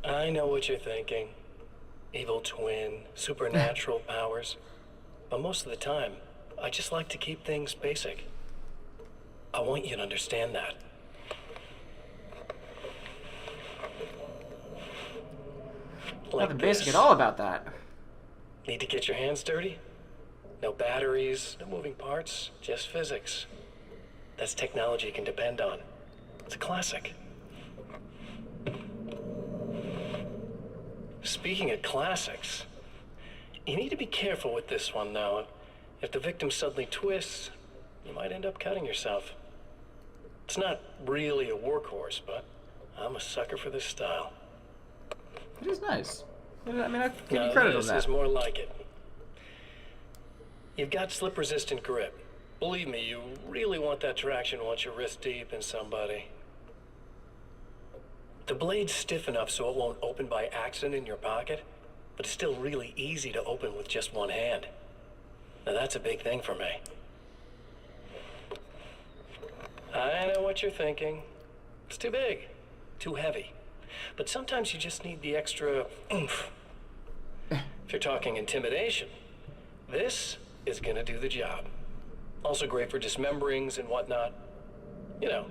I know what you're thinking. Evil twin, supernatural powers. But most of the time, I just like to keep things basic. I want you to understand that. Nothing basic at all about that. Need to get your hands dirty? No batteries, no moving parts, just physics. That's technology you can depend on. It's a classic. Speaking of classics, you need to be careful with this one, though. If the victim suddenly twists, you might end up cutting yourself. It's not really a workhorse, but I'm a sucker for this style. It is nice. I mean, I give you credit on that. This is more like it. You've got slip-resistant grip. Believe me, you really want that traction once you're wrist deep in somebody. The blade's stiff enough so it won't open by accident in your pocket, but it's still really easy to open with just one hand. Now that's a big thing for me. I know what you're thinking. It's too big, too heavy. But sometimes you just need the extra oomph. If you're talking intimidation, this is gonna do the job. Also great for dismemberings and whatnot. You know,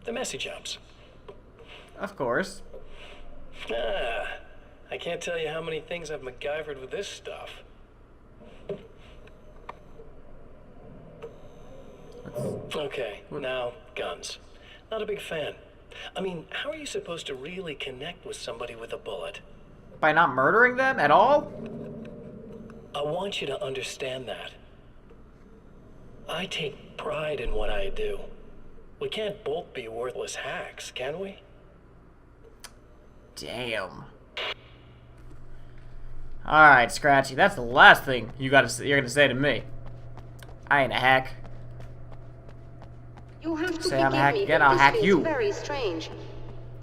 the messy jobs. Of course. I can't tell you how many things I've MacGyvered with this stuff. Okay, now, guns. Not a big fan. I mean, how are you supposed to really connect with somebody with a bullet? By not murdering them at all? I want you to understand that. I take pride in what I do. We can't both be worthless hacks, can we? Damn. Alright, Scratchy, that's the last thing you're gonna say to me. I ain't a hack. You'll have to Say I'm a forgive hack me, again, but I'll this hack feels you. very strange.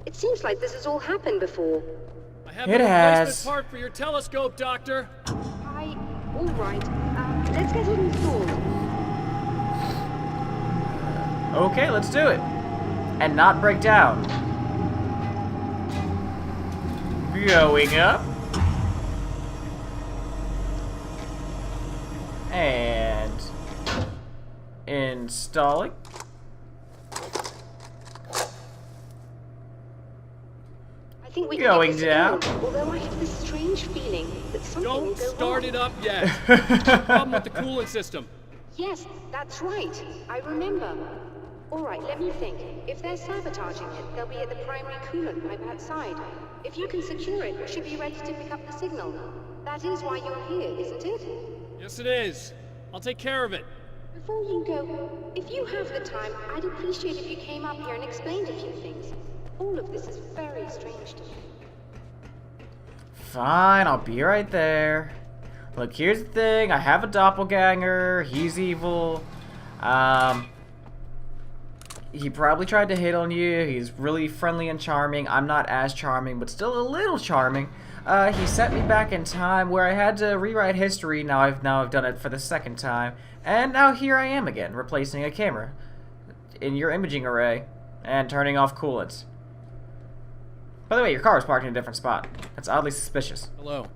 It seems like this has all happened before. I have It a has. replacement part for your telescope, Doctor. All right. Let's get it installed. Okay, let's do it. And not break down. Going up. And installing. I think we Going can get down. this on, although I have this strange feeling that something will Don't go start wrong. it up yet. Problem with the coolant system. Yes, that's right. I remember. All right, let me think. If they're sabotaging it, they'll be at the primary coolant pipe outside. If you can secure it, we should be ready to pick up the signal. That is why you're here, isn't it? Yes, it is. I'll take care of it. Before you go, if you have the time, I'd appreciate if you came up here and explained a few things. All of this is very strange to me. Fine, I'll be right there. Look, here's the thing. I have a doppelganger. He's evil. He probably tried to hit on you. He's really friendly and charming. I'm not as charming, but still a little charming. He sent me back in time where I had to rewrite history. Now I've done it for the second time. And now here I am again, replacing a camera in your imaging array and turning off coolants. By the way, your car is parked in a different spot. That's oddly suspicious. Hello.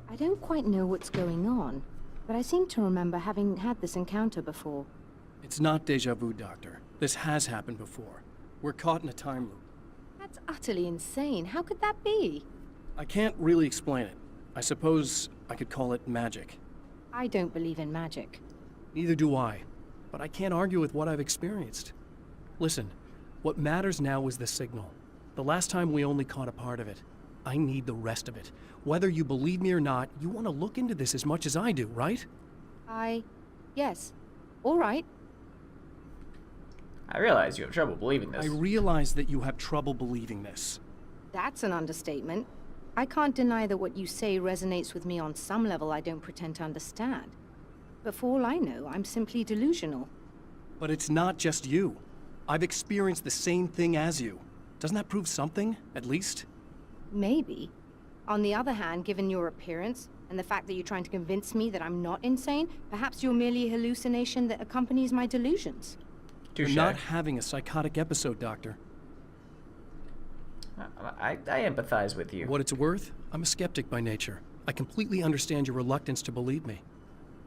I don't quite know what's going on, but I seem to remember having had this encounter before. It's not deja vu, Doctor. This has happened before. We're caught in a time loop. That's utterly insane. How could that be? I can't really explain it. I suppose I could call it magic. I don't believe in magic. Neither do I. But I can't argue with what I've experienced. Listen, what matters now is the signal. The last time we only caught a part of it. I need the rest of it. Whether you believe me or not, you want to look into this as much as I do, right? Yes. All right. I realize you have trouble believing this. I realize that you have trouble believing this. That's an understatement. I can't deny that what you say resonates with me on some level I don't pretend to understand. But for all I know, I'm simply delusional. But it's not just you. I've experienced the same thing as you. Doesn't that prove something, at least? Maybe. On the other hand, given your appearance, and the fact that you're trying to convince me that I'm not insane, perhaps you're merely a hallucination that accompanies my delusions. You're Touche. not having a psychotic episode, Doctor. I empathize with you. What it's worth, I'm a skeptic by nature. I completely understand your reluctance to believe me.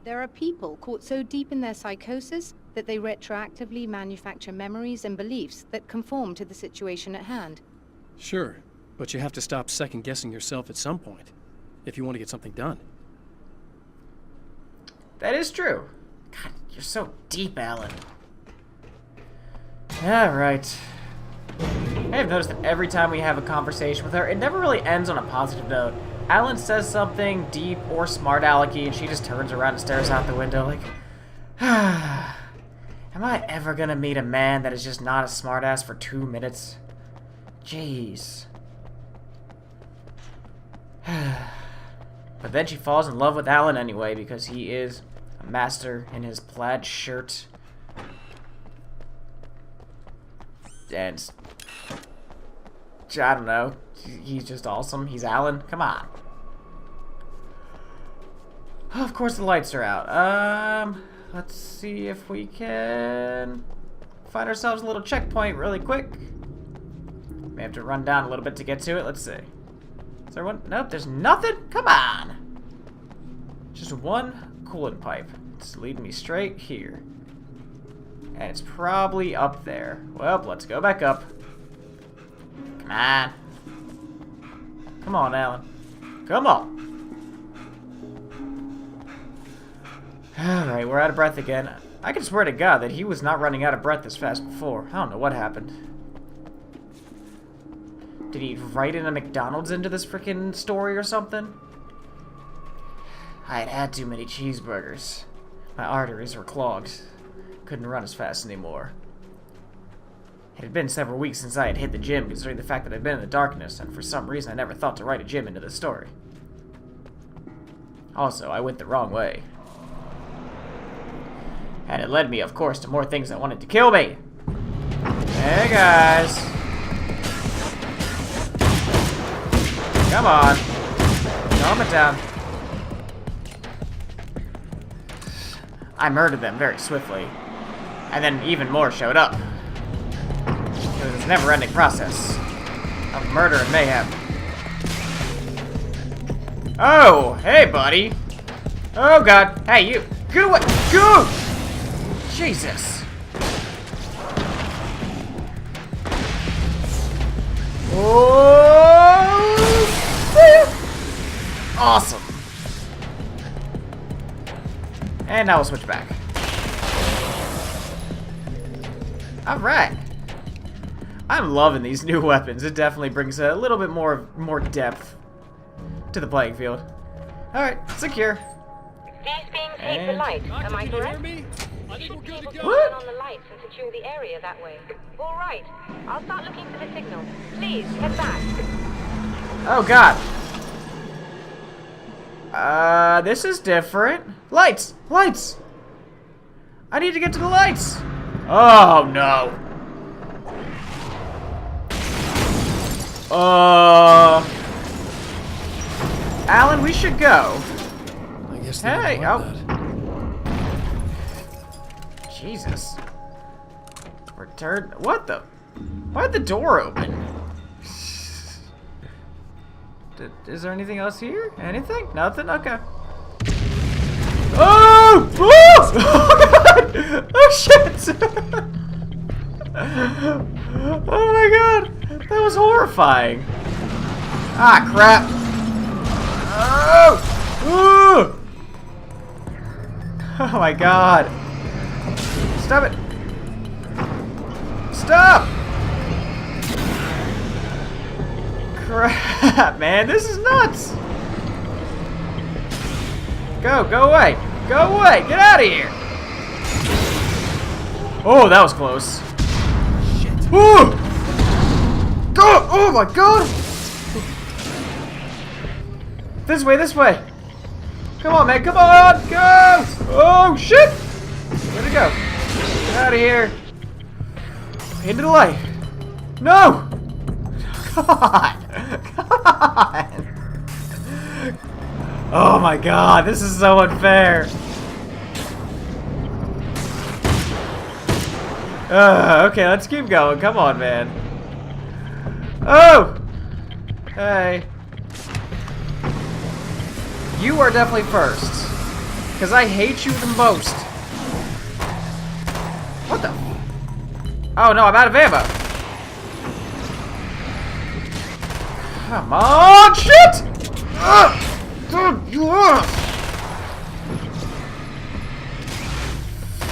There are people caught so deep in their psychosis that they retroactively manufacture memories and beliefs that conform to the situation at hand. Sure, but you have to stop second-guessing yourself at some point, if you want to get something done. That is true. God, you're so deep, Alan. Alright. I've noticed that every time we have a conversation with her, it never really ends on a positive note. Alan says something deep or smart-alecky, and she just turns around and stares out the window like, am I ever gonna meet a man that is just not a smartass for 2 minutes? Jeez. But then she falls in love with Alan anyway, because he is a master in his plaid shirt. And I don't know. He's just awesome. He's Alan. Come on. Of course the lights are out. Let's see if we can find ourselves a little checkpoint really quick. May have to run down a little bit to get to it. Let's see. Is there one? Nope, there's nothing. Come on. Just one coolant pipe. It's leading me straight here. And it's probably up there. Well, let's go back up. Come on. Come on, Alan. Come on. Alright, we're out of breath again. I can swear to God that he was not running out of breath this fast before. I don't know what happened. Did he write in a McDonald's into this freaking story or something? I had had too many cheeseburgers. My arteries were clogged. Couldn't run as fast anymore. It had been several weeks since I had hit the gym, considering the fact that I'd been in the darkness, and for some reason I never thought to write a gym into the story. Also, I went the wrong way. And it led me, of course, to more things that wanted to kill me. Hey, guys. Come on. Calm it down. I murdered them very swiftly. And then even more showed up. It was a never-ending process of murder and mayhem. Oh, hey, buddy. Oh, God. Hey, you. Get away. Go! Jesus. Oh! Awesome. And now we'll switch back. Alright. I'm loving these new weapons. It definitely brings a little bit more depth to the playing field. Alright, secure. These beams hate the light, am I correct? I think we're good to go. Turn on the lights and secure the area that way. All right, I'll start looking for the signal. Please, head back. Oh, God. This is different. Lights! Lights! I need to get to the lights! Oh, no. Alan, we should go. I guess they Hey, didn't want that. Jesus. Return. What the? Why'd the door open? Is there anything else here? Anything? Nothing? Okay. Oh! Oh! Oh, shit! Oh my God! That was horrifying. Ah, crap. Oh! Ooh! Oh my God. Stop it. Stop! Crap, man, this is nuts. Go away. Go away. Get out of here. Oh, that was close. Shit. Ooh! Go! Oh my God! This way, this way. Come on, man. Come on. Go! Oh, shit! Where'd it go? Get out of here. Into the light. No! Come on! Come on! Oh my God, this is so unfair. Okay, let's keep going. Come on, man. Oh! Hey. You are definitely first. Because I hate you the most. What the? Oh no, I'm out of ammo. Come on, shit!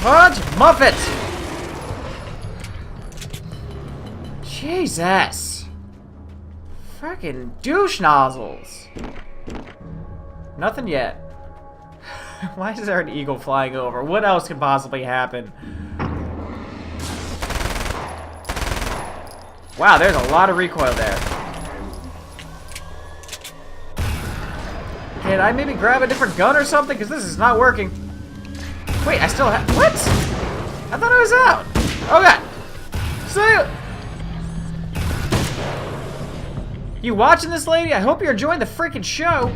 Fudge Muffet! Jesus. Frickin' douche nozzles. Nothing yet. Why is there an eagle flying over? What else could possibly happen? Wow, there's a lot of recoil there. Can I maybe grab a different gun or something? Because this is not working. Wait, I still have... What? I thought I was out. Oh, God. So... You watching this, lady? I hope you're enjoying the freaking show.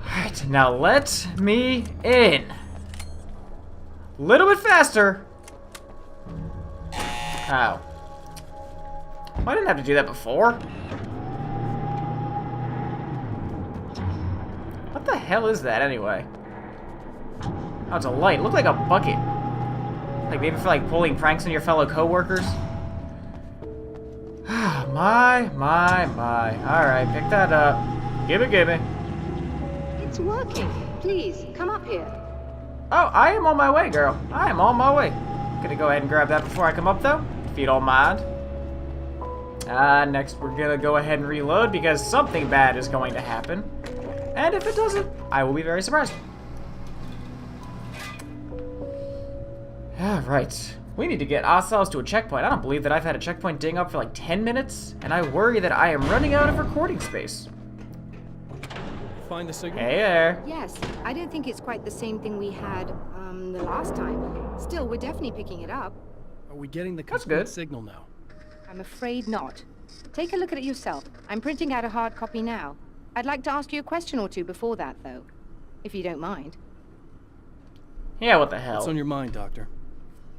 Alright, now let me in. A little bit faster. Ow. Well, I didn't have to do that before. What the hell is that, anyway? Oh, it's a light. It looked like a bucket. Like maybe for like pulling pranks on your fellow co-workers. My. Alright, pick that up. Give it. It's working. Please, come up here. Oh, I am on my way, girl. I am on my way. Gonna go ahead and grab that before I come up, though, if you don't mind. Next we're gonna go ahead and reload because something bad is going to happen. And if it doesn't, I will be very surprised. Alright. We need to get ourselves to a checkpoint. I don't believe that I've had a checkpoint ding up for like 10 minutes, and I worry that I am running out of recording space. Find the signal? Hey there. Yes, I don't think it's quite the same thing we had, the last time. Still, we're definitely picking it up. Are we getting the That's complete good. signal now? I'm afraid not. Take a look at it yourself. I'm printing out a hard copy now. I'd like to ask you a question or two before that, though. If you don't mind. Yeah, what the hell? What's on your mind, Doctor?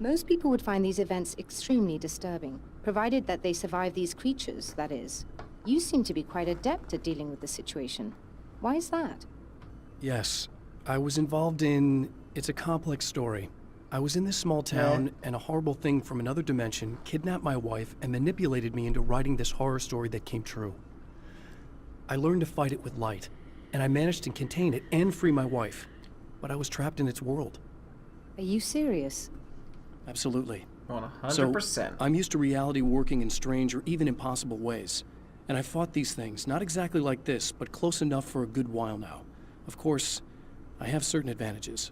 Most people would find these events extremely disturbing, provided that they survive these creatures, that is. You seem to be quite adept at dealing with the situation. Why is that? Yes. I was involved in... It's a complex story. I was in this small town, and a horrible thing from another dimension kidnapped my wife and manipulated me into writing this horror story that came true. I learned to fight it with light, and I managed to contain it and free my wife. But I was trapped in its world. Are you serious? Absolutely. 100%. So, I'm used to reality working in strange or even impossible ways. And I fought these things, not exactly like this, but close enough for a good while now. Of course, I have certain advantages.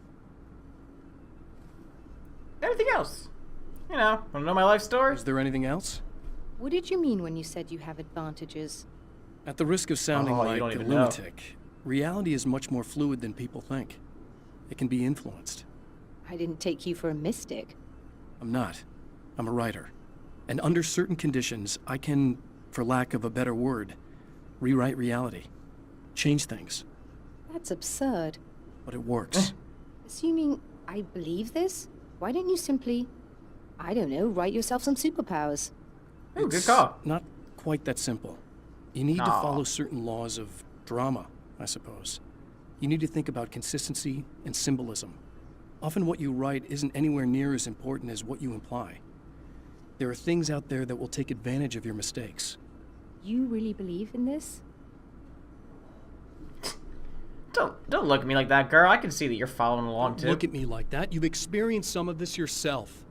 Anything else? You know, wanna know my life story? Is there anything else? What did you mean when you said you have advantages? At the risk of sounding Oh, you like don't a even know. lunatic, reality is much more fluid than people think. It can be influenced. I didn't take you for a mystic. I'm not. I'm a writer. And under certain conditions, I can, for lack of a better word, rewrite reality. Change things. That's absurd. But it works. Assuming I believe this, why don't you simply, I don't know, write yourself some superpowers? Ooh, good call. Not quite that simple. You need to Aw. follow certain laws of drama, I suppose. You need to think about consistency and symbolism. Often what you write isn't anywhere near as important as what you imply. There are things out there that will take advantage of your mistakes. You really believe in this? Don't look at me like that, girl. I can see that you're following along too. Look at me like that. You've experienced some of this yourself.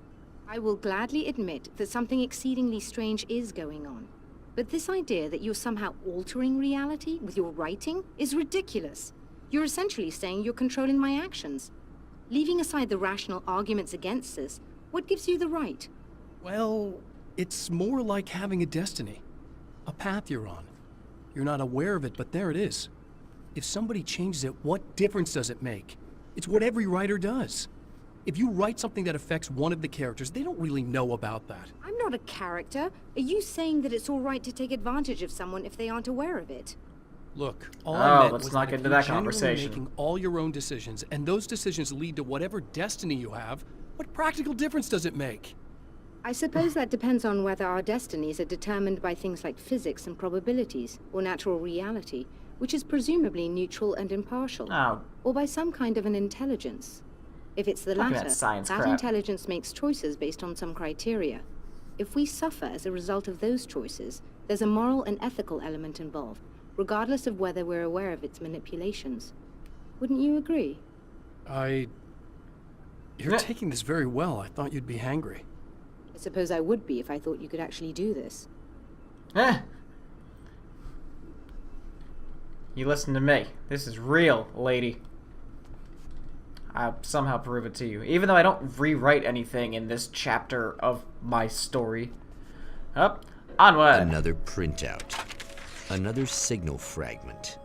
I will gladly admit that something exceedingly strange is going on. But this idea that you're somehow altering reality with your writing is ridiculous. You're essentially saying you're controlling my actions. Leaving aside the rational arguments against this, what gives you the right? Well, it's more like having a destiny. A path you're on. You're not aware of it, but there it is. If somebody changes it, what difference does it make? It's what every writer does. If you write something that affects one of the characters, they don't really know about that. I'm not a character. Are you saying that it's all right to take advantage of someone if they aren't aware of it? Look, all Oh, I meant let's was not that get if into you're that genuinely conversation. making all your own decisions, and those decisions lead to whatever destiny you have, what practical difference does it make? I suppose that depends on whether our destinies are determined by things like physics and probabilities, or natural reality, which is presumably neutral and impartial, Oh, or by some kind of an intelligence. If it's the Fucking latter, that science that crap. intelligence makes choices based on some criteria. If we suffer as a result of those choices, there's a moral and ethical element involved, regardless of whether we're aware of its manipulations. Wouldn't you agree? You're taking this very well. I thought you'd be hangry. I suppose I would be if I thought you could actually do this. You listen to me. This is real, lady. I'll somehow prove it to you. Even though I don't rewrite anything in this chapter of my story. Up, onward. Another printout. Another signal fragment.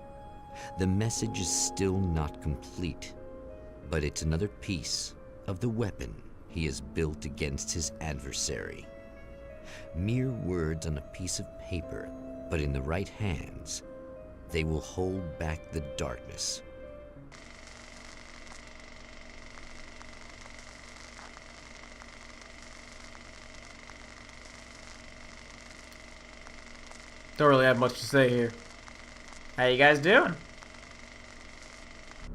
The message is still not complete, but it's another piece of the weapon he has built against his adversary. Mere words on a piece of paper, but in the right hands, they will hold back the darkness. Don't really have much to say here. How you guys doing?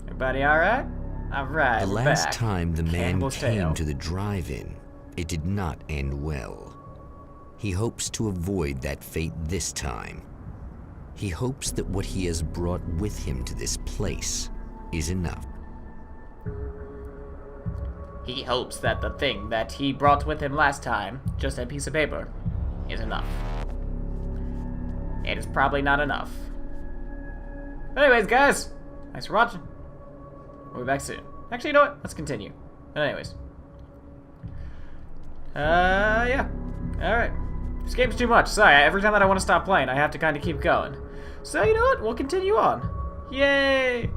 Everybody alright? Alright, The we're last back. time the man Campbell's came tale. to the drive-in, it did not end well. He hopes to avoid that fate this time. He hopes that what he has brought with him to this place is enough. He hopes that the thing that he brought with him last time, just a piece of paper, is enough. It is probably not enough. But anyways, guys, thanks for watching. We'll be back soon. Actually, you know what? Let's continue. But anyways. Yeah. Alright. This game's too much. Sorry, every time that I want to stop playing, I have to kind of keep going. So, you know what? We'll continue on. Yay!